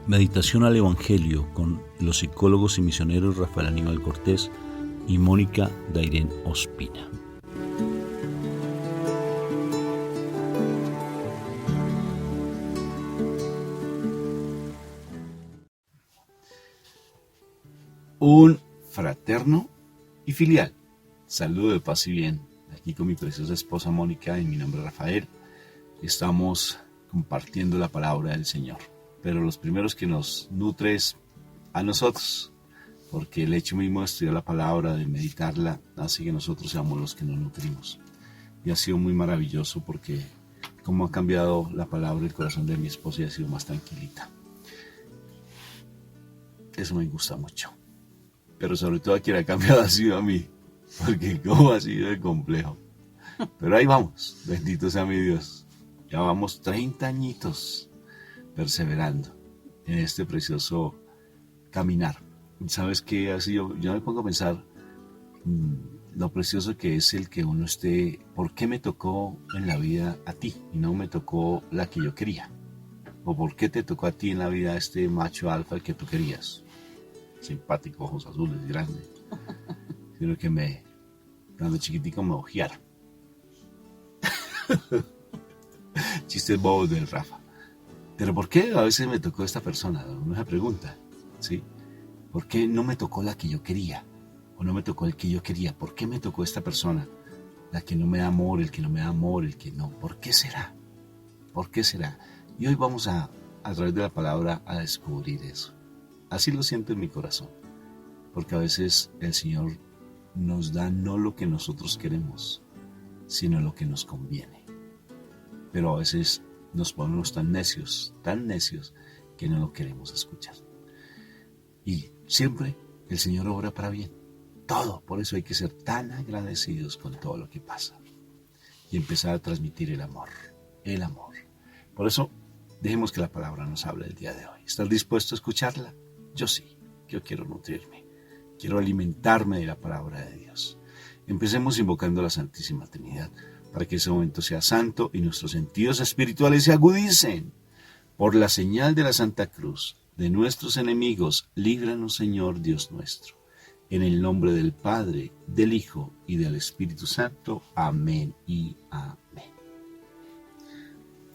Meditación al Evangelio con los psicólogos y misioneros Rafael Aníbal Cortés y Mónica Dairén Ospina. Un fraterno y filial saludo de paz y bien, aquí con mi preciosa esposa Mónica y mi nombre es Rafael. Estamos compartiendo la palabra del Señor, pero los primeros que nos nutre es a nosotros, porque el hecho mismo de estudiar la palabra, de meditarla, hace que nosotros seamos los que nos nutrimos. Y ha sido muy maravilloso porque cómo ha cambiado la palabra el corazón de mi esposa y ha sido más tranquilita. Eso me gusta mucho. Pero sobre todo a quien ha cambiado ha sido a mí, porque cómo ha sido de complejo. Pero ahí vamos, bendito sea mi Dios. Ya vamos 30 añitos perseverando en este precioso caminar. ¿Sabes qué ha sido? Yo me pongo a pensar lo precioso que es el que uno esté. ¿Por qué me tocó en la vida a ti y no me tocó la que yo quería? ¿O por qué te tocó a ti en la vida este macho alfa que tú querías? Simpático, ojos azules, grande. Sino que cuando chiquitico me ojeara. Chistes bobos del Rafa. Pero ¿por qué a veces me tocó esta persona? Uno se pregunta, ¿sí? ¿Por qué no me tocó la que yo quería? ¿O no me tocó el que yo quería? ¿Por qué me tocó esta persona? La que no me da amor, el que no me da amor, el que no. ¿Por qué será? ¿Por qué será? Y hoy vamos a través de la palabra, a descubrir eso. Así lo siento en mi corazón. Porque a veces el Señor nos da no lo que nosotros queremos, sino lo que nos conviene. Pero a veces nos ponemos tan necios, que no lo queremos escuchar. Y siempre el Señor obra para bien. Todo. Por eso hay que ser tan agradecidos con todo lo que pasa. Y empezar a transmitir el amor. El amor. Por eso, dejemos que la palabra nos hable el día de hoy. ¿Estás dispuesto a escucharla? Yo sí. Yo quiero nutrirme. Quiero alimentarme de la palabra de Dios. Empecemos invocando a la Santísima Trinidad para que ese momento sea santo y nuestros sentidos espirituales se agudicen. Por la señal de la Santa Cruz, de nuestros enemigos, líbranos, Señor Dios nuestro. En el nombre del Padre, del Hijo y del Espíritu Santo. Amén y amén.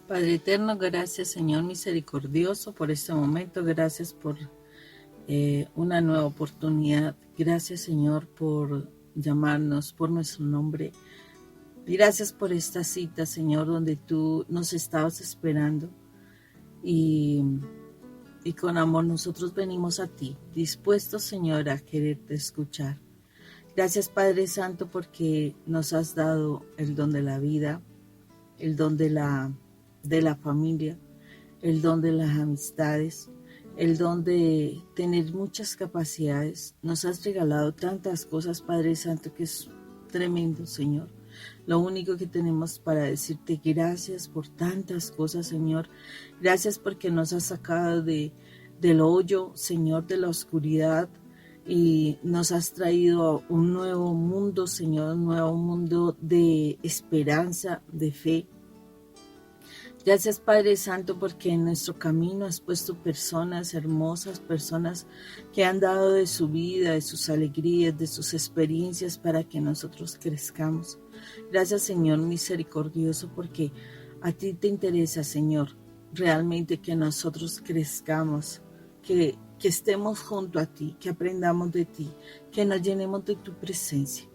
Padre eterno, gracias, Señor misericordioso, por este momento. Gracias por una nueva oportunidad. Gracias, Señor, por llamarnos por nuestro nombre. Gracias por esta cita, Señor, donde tú nos estabas esperando y con amor nosotros venimos a ti, dispuestos, Señor, a quererte escuchar. Gracias, Padre Santo, porque nos has dado el don de la vida, el don de la familia, el don de las amistades, el don de tener muchas capacidades. Nos has regalado tantas cosas, Padre Santo, que es tremendo, Señor. Lo único que tenemos para decirte gracias por tantas cosas, Señor. Gracias porque nos has sacado del hoyo, Señor, de la oscuridad, y nos has traído a un nuevo mundo, Señor, un nuevo mundo de esperanza, de fe. Gracias, Padre Santo, porque en nuestro camino has puesto personas hermosas, personas que han dado de su vida, de sus alegrías, de sus experiencias para que nosotros crezcamos. Gracias, Señor misericordioso, porque a ti te interesa, Señor, realmente que nosotros crezcamos, que estemos junto a ti, que aprendamos de ti, que nos llenemos de tu presencia.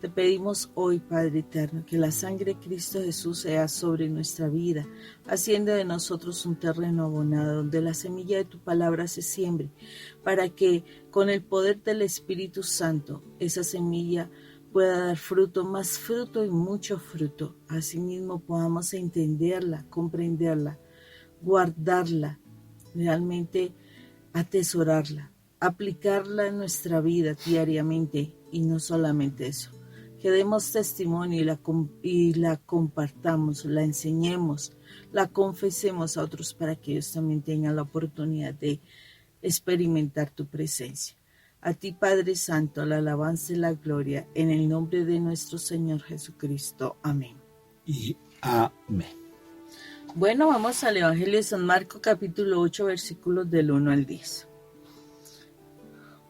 Te pedimos hoy, Padre eterno, que la sangre de Cristo Jesús sea sobre nuestra vida, haciendo de nosotros un terreno abonado, donde la semilla de tu palabra se siembre, para que con el poder del Espíritu Santo, esa semilla pueda dar fruto, más fruto y mucho fruto. Asimismo podamos entenderla, comprenderla, guardarla, realmente atesorarla, aplicarla en nuestra vida diariamente, y no solamente eso. Que demos testimonio y la compartamos, la enseñemos, la confesemos a otros para que ellos también tengan la oportunidad de experimentar tu presencia. A ti, Padre Santo, la alabanza y la gloria, en el nombre de nuestro Señor Jesucristo. Amén. Y amén. Bueno, vamos al Evangelio de San Marcos, capítulo 8, versículos del 1 al 10.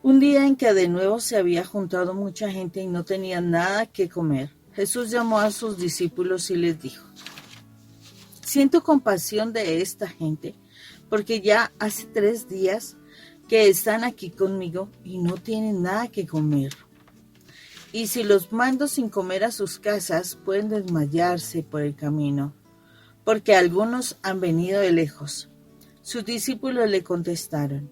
Un día en que de nuevo se había juntado mucha gente y no tenían nada que comer, Jesús llamó a sus discípulos y les dijo: Siento compasión de esta gente, porque ya hace 3 días que están aquí conmigo y no tienen nada que comer. Y si los mando sin comer a sus casas, pueden desmayarse por el camino, porque algunos han venido de lejos. Sus discípulos le contestaron: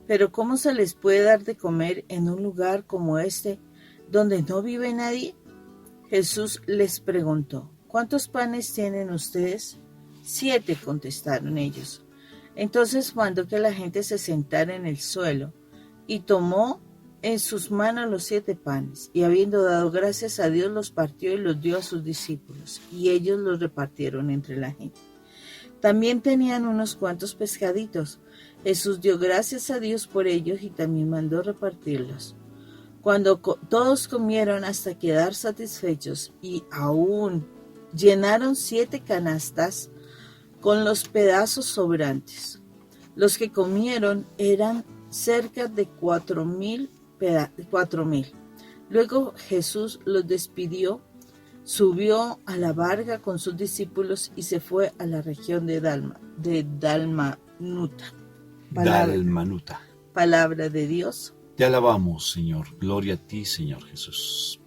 ¿pero cómo se les puede dar de comer en un lugar como este, donde no vive nadie? Jesús les preguntó: ¿cuántos panes tienen ustedes? 7, contestaron ellos. Entonces mandó que la gente se sentara en el suelo, y tomó en sus manos los 7 panes, y habiendo dado gracias a Dios, los partió y los dio a sus discípulos, y ellos los repartieron entre la gente. También tenían unos cuantos pescaditos. Jesús dio gracias a Dios por ellos y también mandó repartirlos. Cuando todos comieron hasta quedar satisfechos y aún llenaron 7 canastas con los pedazos sobrantes. Los que comieron eran cerca de 4,000. Luego Jesús los despidió, subió a la barca con sus discípulos y se fue a la región de Dalmanuta. Dalmanuta. Palabra de Dios. Te alabamos, Señor. Gloria a ti, Señor Jesús.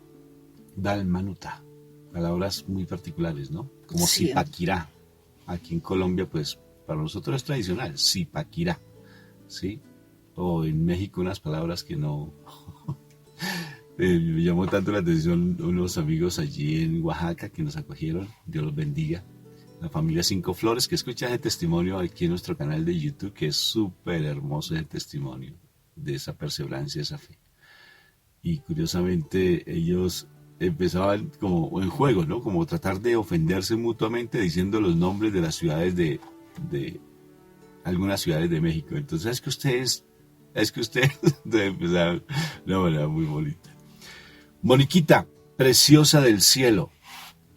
Dalmanuta. Palabras muy particulares, ¿no? Como Sí. Zipaquirá. Aquí en Colombia, pues, para nosotros es tradicional. Zipaquirá. ¿Sí? O en México unas palabras que no... me llamó tanto la atención unos amigos allí en Oaxaca que nos acogieron. Dios los bendiga. La familia Cinco Flores, que escucha ese testimonio aquí en nuestro canal de YouTube, que es súper hermoso ese testimonio de esa perseverancia, esa fe. Y curiosamente ellos empezaban como en juego, ¿no? Como tratar de ofenderse mutuamente diciendo los nombres de las ciudades de algunas ciudades de México. Entonces, es que ustedes empezaron de una manera muy bonita. Moniquita, preciosa del cielo,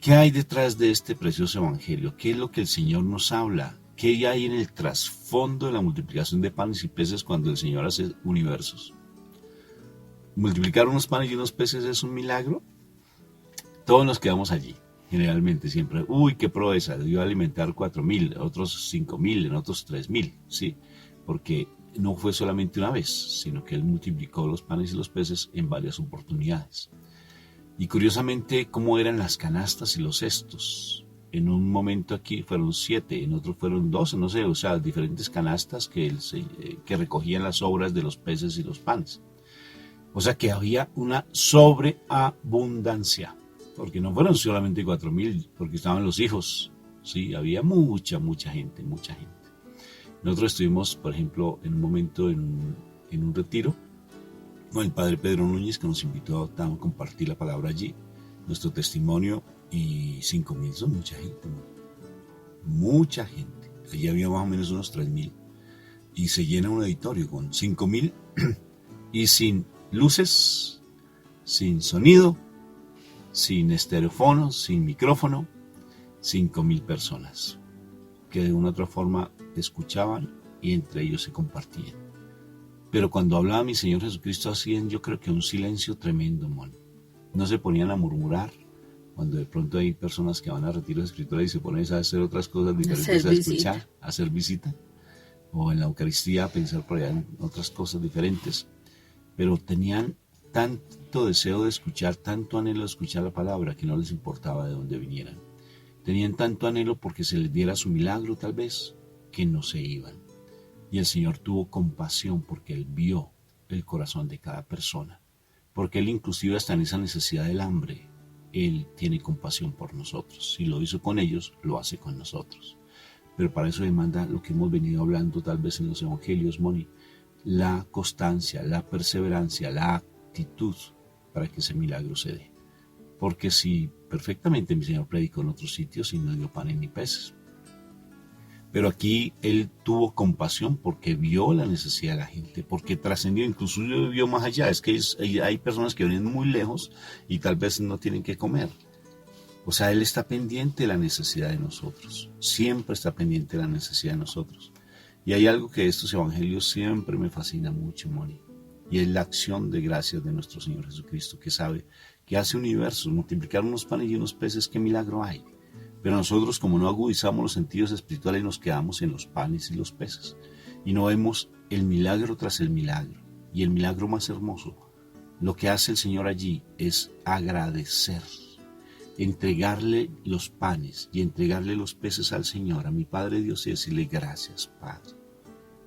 ¿qué hay detrás de este precioso evangelio? ¿Qué es lo que el Señor nos habla? ¿Qué hay en el trasfondo de la multiplicación de panes y peces cuando el Señor hace universos? ¿Multiplicar unos panes y unos peces es un milagro? Todos nos quedamos allí, generalmente, siempre. Uy, qué proeza, dio a alimentar 4,000, otros 5,000, en otros 3,000, ¿sí? Porque no fue solamente una vez, sino que Él multiplicó los panes y los peces en varias oportunidades. Y curiosamente, ¿cómo eran las canastas y los cestos? En un momento aquí fueron 7, en otro fueron 12, no sé, o sea, diferentes canastas que recogían las sobras de los peces y los panes. O sea que había una sobreabundancia, porque no fueron solamente 4,000, porque estaban los hijos, sí, había mucha gente. Nosotros estuvimos, por ejemplo, en un momento en un retiro con el padre Pedro Núñez, que nos invitó a compartir la palabra allí, nuestro testimonio, y 5,000 son mucha gente, ¿no? Mucha gente. Allí había más o menos unos 3,000, y se llena un auditorio con 5,000 y sin luces, sin sonido, sin estereofono, sin micrófono, 5,000 personas que de una u otra forma escuchaban y entre ellos se compartían. Pero cuando hablaba mi Señor Jesucristo hacían, yo creo que un silencio tremendo, mon. No se ponían a murmurar, cuando de pronto hay personas que van a retiros espirituales y se ponen a hacer otras cosas diferentes, a escuchar, a hacer visita, o en la Eucaristía a pensar por allá en otras cosas diferentes. Pero tenían tanto deseo de escuchar, tanto anhelo de escuchar la palabra, que no les importaba de dónde vinieran. Tenían tanto anhelo porque se les diera su milagro tal vez, que no se iban. Y el Señor tuvo compasión porque Él vio el corazón de cada persona. Porque Él inclusive hasta en esa necesidad del hambre, Él tiene compasión por nosotros. Si lo hizo con ellos, lo hace con nosotros. Pero para eso demanda lo que hemos venido hablando tal vez en los evangelios, Moni, la constancia, la perseverancia, la actitud para que ese milagro se dé. Porque si perfectamente mi Señor predicó en otros sitios y no dio panes ni peces. Pero aquí Él tuvo compasión porque vio la necesidad de la gente, porque trascendió, incluso vio más allá. Es que hay personas que vienen muy lejos y tal vez no tienen que comer. O sea, Él está pendiente de la necesidad de nosotros. Siempre está pendiente de la necesidad de nosotros. Y hay algo que estos evangelios siempre me fascina mucho, Moni. Y es la acción de gracias de nuestro Señor Jesucristo, que sabe que hace universos, multiplicar unos panes y unos peces, ¿qué milagro hay? Pero nosotros, como no agudizamos los sentidos espirituales, nos quedamos en los panes y los peces. Y no vemos el milagro tras el milagro. Y el milagro más hermoso, lo que hace el Señor allí es agradecer, entregarle los panes y entregarle los peces al Señor, a mi Padre Dios, y decirle gracias, Padre,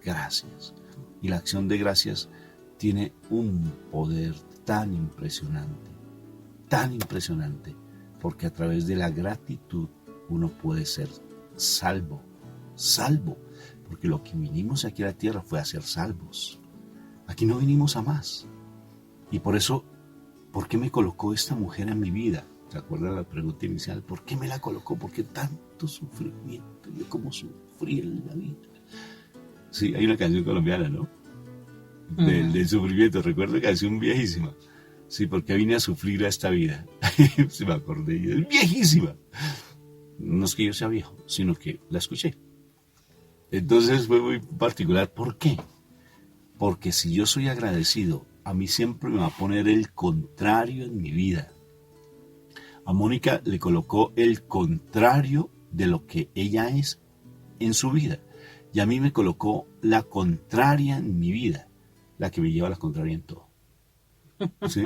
gracias. Y la acción de gracias tiene un poder tan impresionante, porque a través de la gratitud uno puede ser salvo, porque lo que vinimos aquí a la tierra fue a ser salvos. Aquí no vinimos a más. Y por eso, ¿por qué me colocó esta mujer en mi vida? ¿Te acuerdas la pregunta inicial? ¿Por qué me la colocó? ¿Por qué tanto sufrimiento? Yo como sufrí en la vida. Sí, hay una canción colombiana, ¿no? Del sufrimiento, recuerdo, canción viejísima. Sí, porque vine a sufrir a esta vida. Se me acordé, es viejísima. No es que yo sea viejo, sino que la escuché. Entonces fue muy particular. ¿Por qué? Porque si yo soy agradecido, a mí siempre me va a poner el contrario en mi vida. A Mónica le colocó el contrario de lo que ella es en su vida. Y a mí me colocó la contraria en mi vida, la que me lleva a la contraria en todo. ¿Sí?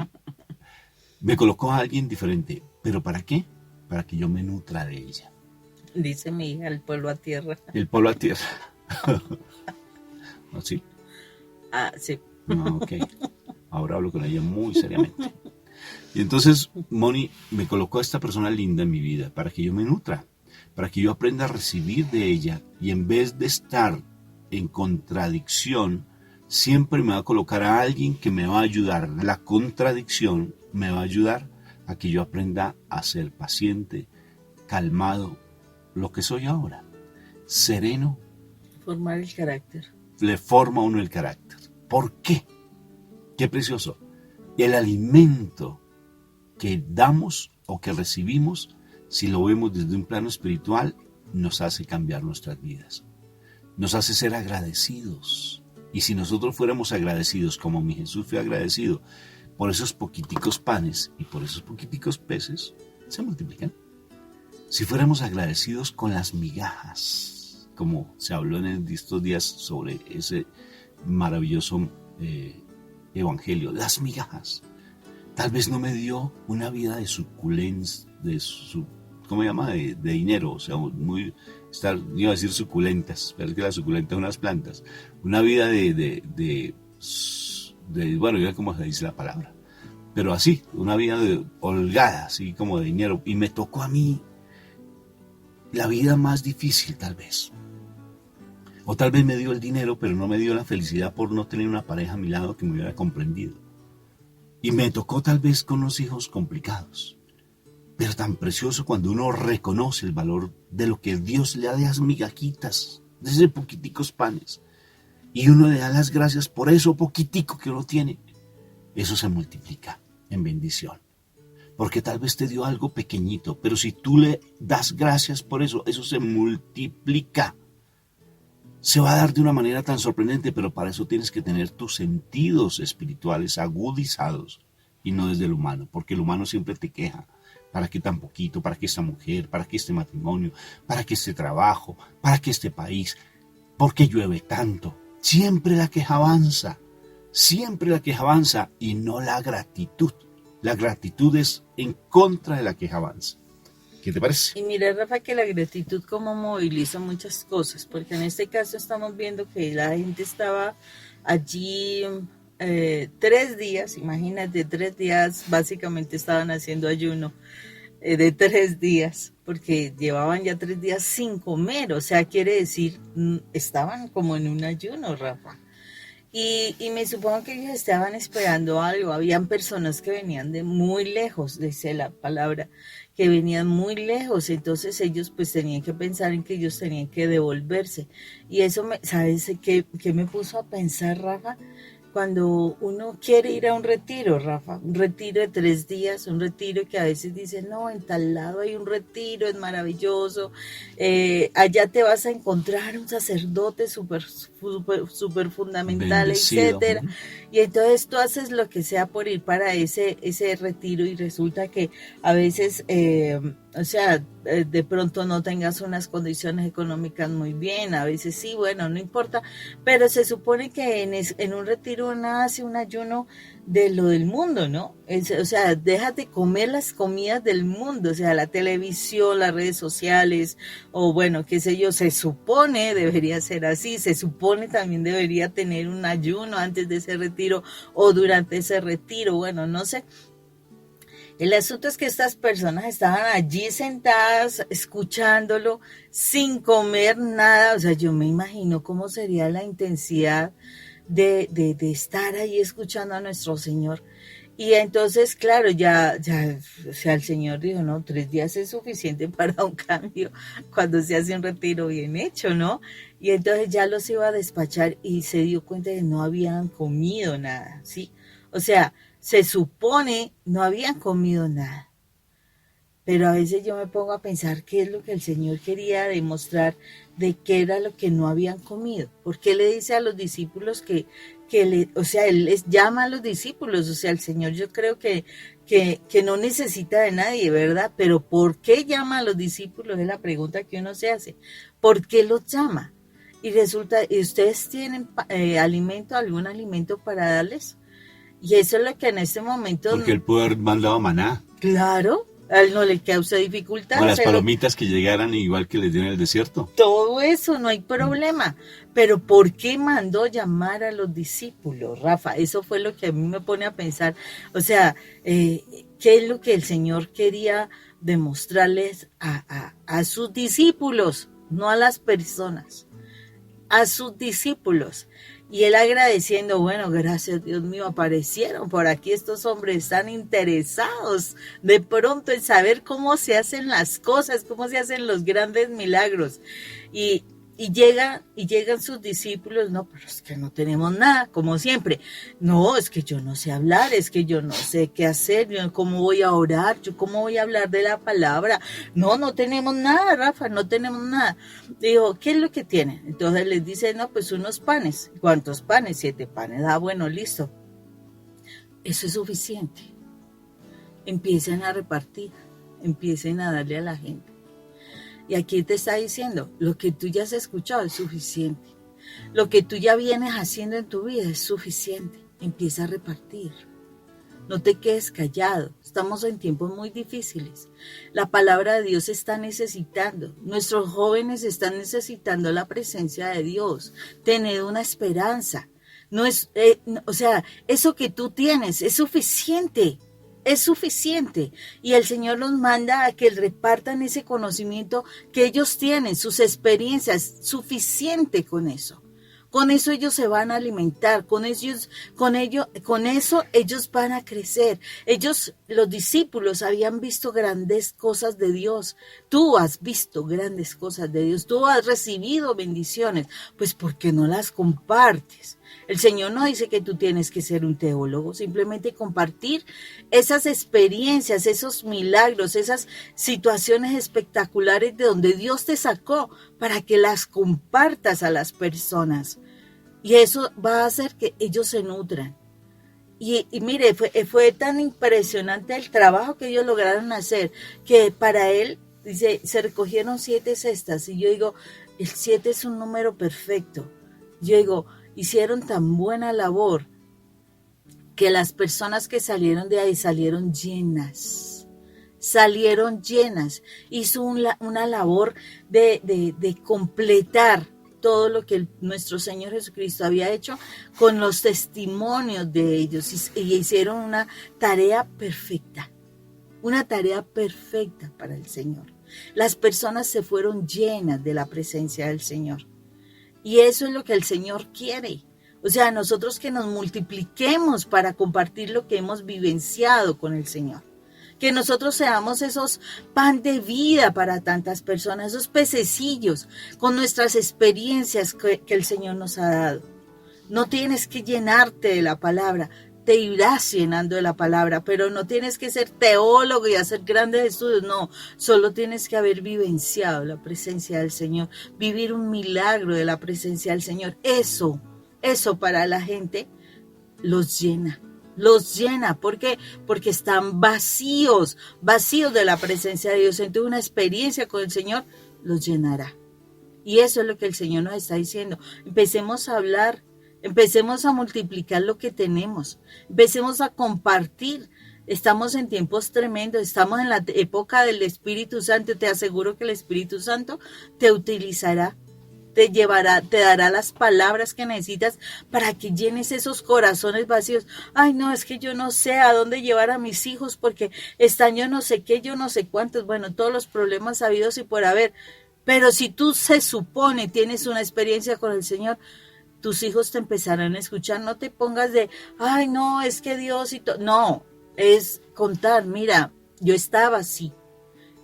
Me colocó a alguien diferente. ¿Pero para qué? Para que yo me nutra de ella. Dice mi hija, el pueblo a tierra. El pueblo a tierra. ¿No, sí? Ah, sí. No, ok. Ahora hablo con ella muy seriamente. Y entonces Moni me colocó a esta persona linda en mi vida para que yo me nutra, para que yo aprenda a recibir de ella, y en vez de estar en contradicción, siempre me va a colocar a alguien que me va a ayudar. La contradicción me va a ayudar a que yo aprenda a ser paciente, calmado, lo que soy ahora, sereno. Formar el carácter. Le forma a uno el carácter. ¿Por qué? Qué precioso. El alimento que damos o que recibimos, si lo vemos desde un plano espiritual, nos hace cambiar nuestras vidas. Nos hace ser agradecidos. Y si nosotros fuéramos agradecidos como mi Jesús fue agradecido por esos poquiticos panes y por esos poquiticos peces, se multiplican. Si fuéramos agradecidos con las migajas, como se habló en estos días sobre ese maravilloso evangelio, las migajas. Tal vez no me dio una vida de suculencia, ¿cómo se llama? De dinero, o sea, iba a decir suculentas, pero es que las suculentas son unas plantas. Una vida bueno, ya como se dice la palabra, pero así, una vida holgada, así como de dinero. Y me tocó a mí la vida más difícil, tal vez. O tal vez me dio el dinero, pero no me dio la felicidad por no tener una pareja a mi lado que me hubiera comprendido. Y me tocó tal vez con unos hijos complicados. Pero tan precioso cuando uno reconoce el valor de lo que Dios le da de esas migajitas, de esos poquiticos panes. Y uno le da las gracias por eso poquitico que uno tiene. Eso se multiplica en bendición. Porque tal vez te dio algo pequeñito, pero si tú le das gracias por eso, eso se multiplica. Se va a dar de una manera tan sorprendente, pero para eso tienes que tener tus sentidos espirituales agudizados y no desde el humano, porque el humano siempre te queja. ¿Para qué tan poquito? ¿Para qué esta mujer? ¿Para qué este matrimonio? ¿Para qué este trabajo? ¿Para qué este país? ¿Por qué llueve tanto? Siempre la queja avanza y no la gratitud. La gratitud es en contra de la queja avanza. ¿Qué te parece? Y mira, Rafa, que la gratitud como moviliza muchas cosas, porque en este caso estamos viendo que la gente estaba allí 3 días, imagínate, 3 días, básicamente estaban haciendo ayuno de 3 días, porque llevaban ya 3 días sin comer, o sea, quiere decir, estaban como en un ayuno, Rafa. Y me supongo que ellos estaban esperando algo. Habían personas que venían de muy lejos, dice la palabra, que venían muy lejos. Entonces ellos pues tenían que pensar en que ellos tenían que devolverse. Y eso, ¿sabes qué me puso a pensar, Rafa? cuando uno quiere ir a un retiro, Rafa, un retiro de 3 días, un retiro que a veces dicen, no, en tal lado hay un retiro, es maravilloso, allá te vas a encontrar un sacerdote súper fundamental, Bendecido. etcétera, y entonces tú haces lo que sea por ir para ese retiro y resulta que a veces, o sea, de pronto no tengas unas condiciones económicas muy bien, a veces sí, bueno, no importa, pero se supone que en un retiro uno hace un ayuno de lo del mundo, ¿no? O sea, déjate comer las comidas del mundo, o sea, la televisión, las redes sociales, o bueno, qué sé yo, se supone debería ser así, se supone también debería tener un ayuno antes de ese retiro o durante ese retiro, bueno, no sé. El asunto es que estas personas estaban allí sentadas, escuchándolo, sin comer nada. O sea, yo me imagino cómo sería la intensidad de estar ahí escuchando a nuestro Señor. Y entonces, claro, ya, o sea, el Señor dijo, no, 3 días es suficiente para un cambio cuando se hace un retiro bien hecho, ¿no? Y entonces ya los iba a despachar y se dio cuenta de que no habían comido nada, ¿sí? O sea, se supone no habían comido nada. Pero a veces yo me pongo a pensar qué es lo que el Señor quería demostrar, de qué era lo que no habían comido. ¿Por qué le dice a los discípulos o sea, Él les llama a los discípulos? O sea, el Señor yo creo que no necesita de nadie, ¿verdad? Pero ¿por qué llama a los discípulos? Es la pregunta que uno se hace. ¿Por qué los llama? Y resulta, ¿ustedes tienen algún alimento para darles? Y eso es lo que en este momento... Porque él pudo haber mandado maná. Claro, a él no le causa dificultad. O las palomitas que llegaran igual que les dio en el desierto. Todo eso, no hay problema. Pero ¿por qué mandó llamar a los discípulos, Rafa? Eso fue lo que a mí me pone a pensar. O sea, ¿qué es lo que el Señor quería demostrarles a sus discípulos? No a las personas, a sus discípulos. Y él agradeciendo, bueno, gracias Dios mío, aparecieron por aquí estos hombres, están interesados de pronto en saber cómo se hacen las cosas, cómo se hacen los grandes milagros. Y llegan sus discípulos, no, pero es que no tenemos nada, como siempre. No, es que yo no sé hablar, es que yo no sé qué hacer, yo cómo voy a orar, yo cómo voy a hablar de la palabra. No tenemos nada, Rafa, no tenemos nada. Digo, ¿qué es lo que tienen? Entonces les dice, no, pues unos panes. ¿Cuántos panes? 7 panes. Ah, bueno, listo. Eso es suficiente. Empiecen a repartir, empiecen a darle a la gente. Y aquí te está diciendo, lo que tú ya has escuchado es suficiente. Lo que tú ya vienes haciendo en tu vida es suficiente. Empieza a repartir. No te quedes callado. Estamos en tiempos muy difíciles. La palabra de Dios está necesitando. Nuestros jóvenes están necesitando la presencia de Dios. Tener una esperanza. No es, o sea, eso que tú tienes es suficiente. Es suficiente. Y el Señor los manda a que repartan ese conocimiento que ellos tienen, sus experiencias, suficiente con eso. Con eso ellos se van a alimentar, con eso ellos van a crecer. Ellos, los discípulos, habían visto grandes cosas de Dios. Tú has visto grandes cosas de Dios. Tú has recibido bendiciones. Pues ¿por qué no las compartes? El Señor no dice que tú tienes que ser un teólogo, simplemente compartir esas experiencias, esos milagros, esas situaciones espectaculares de donde Dios te sacó para que las compartas a las personas. Y eso va a hacer que ellos se nutran. Y mire, fue tan impresionante el trabajo que ellos lograron hacer, que para él, dice, se recogieron 7 cestas. Y yo digo, el 7 es un número perfecto. Yo digo, hicieron tan buena labor que las personas que salieron de ahí salieron llenas. Hizo una labor de completar todo lo que nuestro Señor Jesucristo había hecho con los testimonios de ellos y hicieron una tarea perfecta para el Señor. Las personas se fueron llenas de la presencia del Señor. Y eso es lo que el Señor quiere. O sea, nosotros que nos multipliquemos para compartir lo que hemos vivenciado con el Señor. Que nosotros seamos esos pan de vida para tantas personas, esos pececillos con nuestras experiencias que el Señor nos ha dado. No tienes que llenarte de la palabra. Te irás llenando de la palabra, pero no tienes que ser teólogo y hacer grandes estudios, no, solo tienes que haber vivenciado la presencia del Señor, vivir un milagro de la presencia del Señor. Eso para la gente los llena. ¿Por qué? Porque están vacíos de la presencia de Dios. Entonces una experiencia con el Señor los llenará. Y eso es lo que el Señor nos está diciendo. Empecemos a hablar. Empecemos a multiplicar lo que tenemos. Empecemos a compartir. Estamos en tiempos tremendos. Estamos en la época del Espíritu Santo. Te aseguro que el Espíritu Santo te utilizará, te llevará, te dará las palabras que necesitas para que llenes esos corazones vacíos. Ay, no, es que yo no sé a dónde llevar a mis hijos porque están yo no sé qué, yo no sé cuántos. Bueno, todos los problemas habidos y por haber. Pero si tú se supone tienes una experiencia con el Señor, tus hijos te empezarán a escuchar. No te pongas de, ay, no, es que Dios y todo. No, es contar, mira, yo estaba así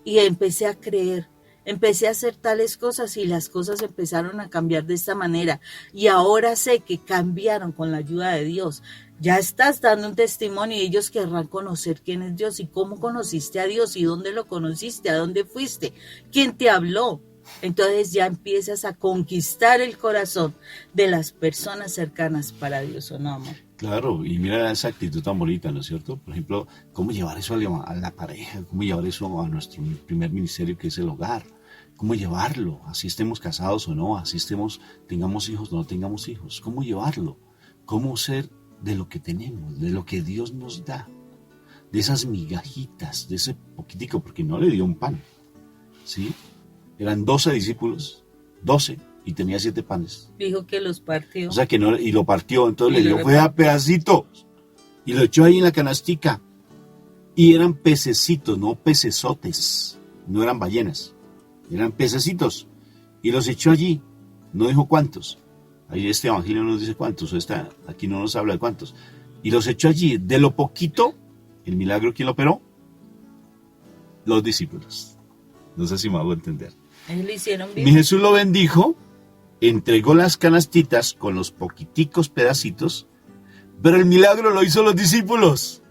y empecé a creer, empecé a hacer tales cosas y las cosas empezaron a cambiar de esta manera. Y ahora sé que cambiaron con la ayuda de Dios. Ya estás dando un testimonio y ellos querrán conocer quién es Dios y cómo conociste a Dios y dónde lo conociste, a dónde fuiste, quién te habló. Entonces ya empiezas a conquistar el corazón de las personas cercanas para Dios, ¿o no, amor? Claro, y mira esa actitud tan bonita, ¿no es cierto? Por ejemplo, cómo llevar eso a la pareja, cómo llevar eso a nuestro primer ministerio que es el hogar, cómo llevarlo, así estemos casados o no, así tengamos hijos o no tengamos hijos, cómo llevarlo, cómo ser de lo que tenemos, de lo que Dios nos da, de esas migajitas, de ese poquitico, porque no le dio un pan, ¿sí? Eran 12 discípulos, 12, y tenía 7 panes. Dijo que los partió. O sea que no, y lo partió, entonces Y le lo dio, fue a pedacitos, y lo echó ahí en la canastica. Y eran pececitos, no pecesotes, no eran ballenas, eran pececitos. Y los echó allí, no dijo cuántos. Ahí este evangelio no nos dice cuántos, aquí no nos habla de cuántos. Y los echó allí, de lo poquito, el milagro, ¿quién lo operó? Los discípulos. No sé si me hago entender. Ellos lo hicieron Mi bien. Jesús lo bendijo, entregó las canastitas con los poquiticos pedacitos, pero el milagro lo hizo los discípulos.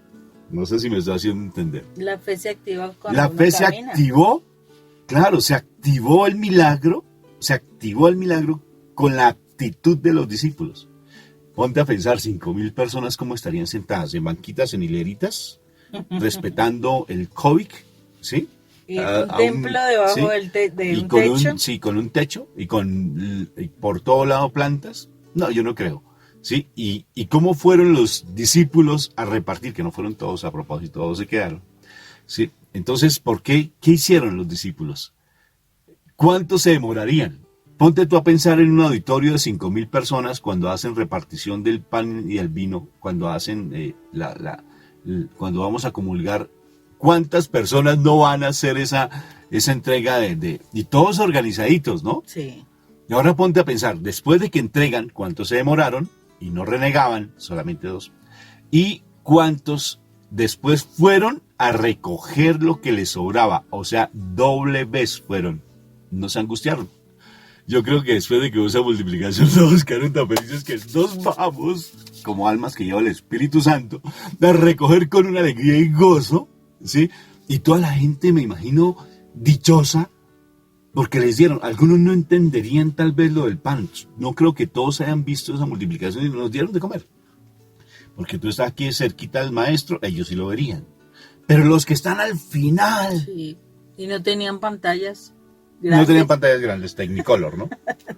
No sé si me estoy haciendo entender. La fe se activa cuando La uno fe se camina. activó, claro, se activó el milagro con la actitud de los discípulos. Ponte a pensar, 5,000 personas cómo estarían sentadas en banquitas, en hileritas, respetando el COVID, ¿sí? Y un templo debajo ¿sí? de Y un con techo. sí, con un techo y por todo lado plantas. No, yo no creo. ¿Sí? Y cómo fueron los discípulos a repartir, que no fueron todos a propósito, todos se quedaron. ¿Sí? Entonces, ¿por qué? ¿Qué hicieron los discípulos? ¿Cuánto se demorarían? Ponte tú a pensar en un auditorio de 5,000 personas cuando hacen repartición del pan y el vino, cuando hacen cuando vamos a comulgar. ¿Cuántas personas no van a hacer esa entrega y todos organizaditos, ¿no? Sí. Y ahora ponte a pensar, después de que entregan, ¿cuántos se demoraron? Y no renegaban, solamente 2. ¿Y cuántos después fueron a recoger lo que les sobraba? O sea, doble vez fueron. No se angustiaron. Yo creo que después de que hubo esa multiplicación, todos quedaron tan felices que nos vamos, como almas que lleva el Espíritu Santo, a recoger con una alegría y gozo, ¿sí? Y toda la gente, me imagino, dichosa, porque les dieron. Algunos no entenderían tal vez lo del pan. No creo que todos hayan visto esa multiplicación y nos dieron de comer. Porque tú estás aquí cerquita del maestro, ellos sí lo verían. Pero los que están al final... Sí. Y no tenían pantallas No grandes. tenían pantallas grandes, Technicolor, ¿no?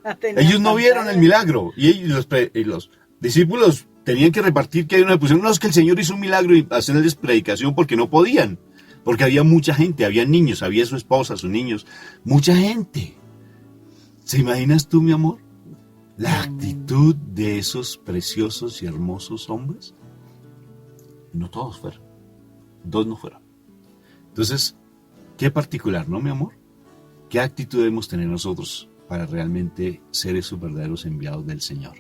No tenían Ellos no vieron pantallas. el milagro. Y los discípulos tenían que repartir, que hay una pusieron, no, es que el Señor hizo un milagro y hacerles predicación porque no podían. Porque había mucha gente, había niños, había su esposa, sus niños, mucha gente. ¿Se imaginas tú, mi amor? La actitud de esos preciosos y hermosos hombres. No todos fueron. 2 no fueron. Entonces, qué particular, ¿no, mi amor? ¿Qué actitud debemos tener nosotros para realmente ser esos verdaderos enviados del Señor?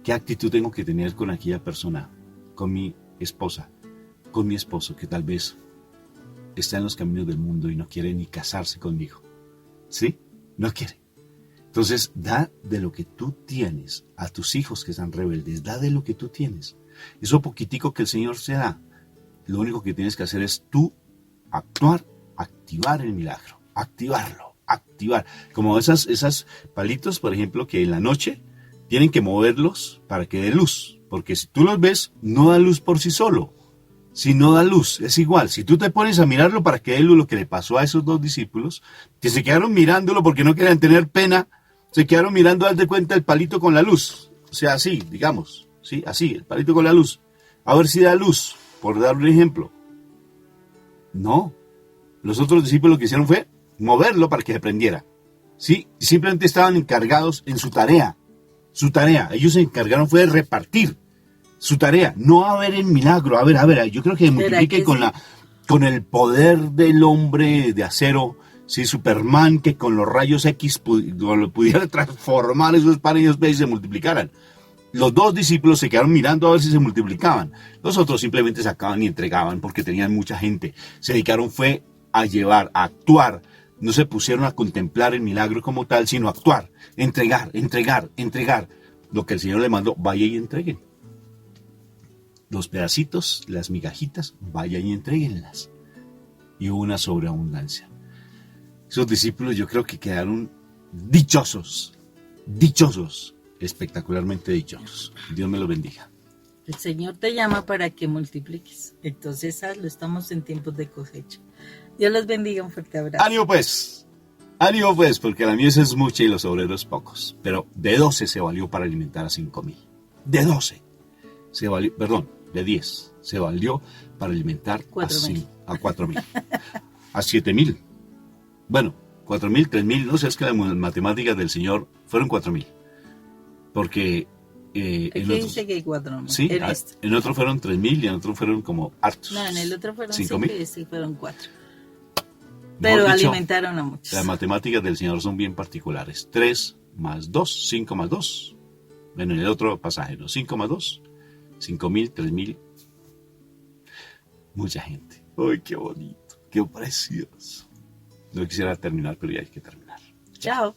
¿Qué actitud tengo que tener con aquella persona, con mi esposa, con mi esposo, que tal vez está en los caminos del mundo y no quiere ni casarse conmigo? ¿Sí? No quiere. Entonces, da de lo que tú tienes a tus hijos que están rebeldes, da de lo que tú tienes. Eso poquitico que el Señor se da, lo único que tienes que hacer es tú actuar, activar el milagro, activarlo, activar. Como esas palitos, por ejemplo, que en la noche tienen que moverlos para que dé luz, porque si tú los ves, no da luz por sí solo. Si no da luz, es igual. Si tú te pones a mirarlo para que dé luz, lo que le pasó a esos dos discípulos, que se quedaron mirándolo porque no querían tener pena, se quedaron mirando, haz de cuenta, el palito con la luz. O sea, así, digamos, ¿sí? Así, el palito con la luz. A ver si da luz, por dar un ejemplo. No. Los otros discípulos lo que hicieron fue moverlo para que se prendiera. ¿Sí? Simplemente estaban encargados en su tarea. Su tarea. Ellos se encargaron fue de repartir su tarea. No a ver el milagro. A ver. Yo creo que multiplique con el poder del hombre de acero. Sí, Superman, que con los rayos X pudiera transformar esos panes y peces y se multiplicaran. Los dos discípulos se quedaron mirando a ver si se multiplicaban. Los otros simplemente sacaban y entregaban porque tenían mucha gente. Se dedicaron fue a llevar, a actuar. No se pusieron a contemplar el milagro como tal, sino a actuar, entregar. Lo que el Señor le mandó, vaya y entreguen. Los pedacitos, las migajitas, vaya y entréguenlas. Y hubo una sobreabundancia. Esos discípulos yo creo que quedaron dichosos, espectacularmente dichosos. Dios me los bendiga. El Señor te llama para que multipliques. Entonces hazlo, estamos en tiempos de cosecha. Dios los bendiga, un fuerte abrazo. Ánimo pues, porque la mies es mucha y los obreros pocos. Pero de 12 se valió para alimentar a 5,000. De 12 se valió, perdón, de 10 se valió para alimentar a 4,000. A 7,000. Bueno, 4,000, 3,000, no sé, es que las matemáticas del Señor fueron 4,000. Porque en otros, dice que hay 4,000. Sí, en otro fueron 3,000 y en otro fueron como hartos. No, en el otro fueron 5,000 y sí fueron 4. Pero dicho, alimentaron a muchos. Las matemáticas del Señor son bien particulares. 3 más 2, 5 más 2. Bueno, en el otro pasaje, ¿no? 5 más 2, 5,000, 3,000. Mucha gente. ¡Ay, qué bonito! ¡Qué precioso! No quisiera terminar, pero ya hay que terminar. Chao.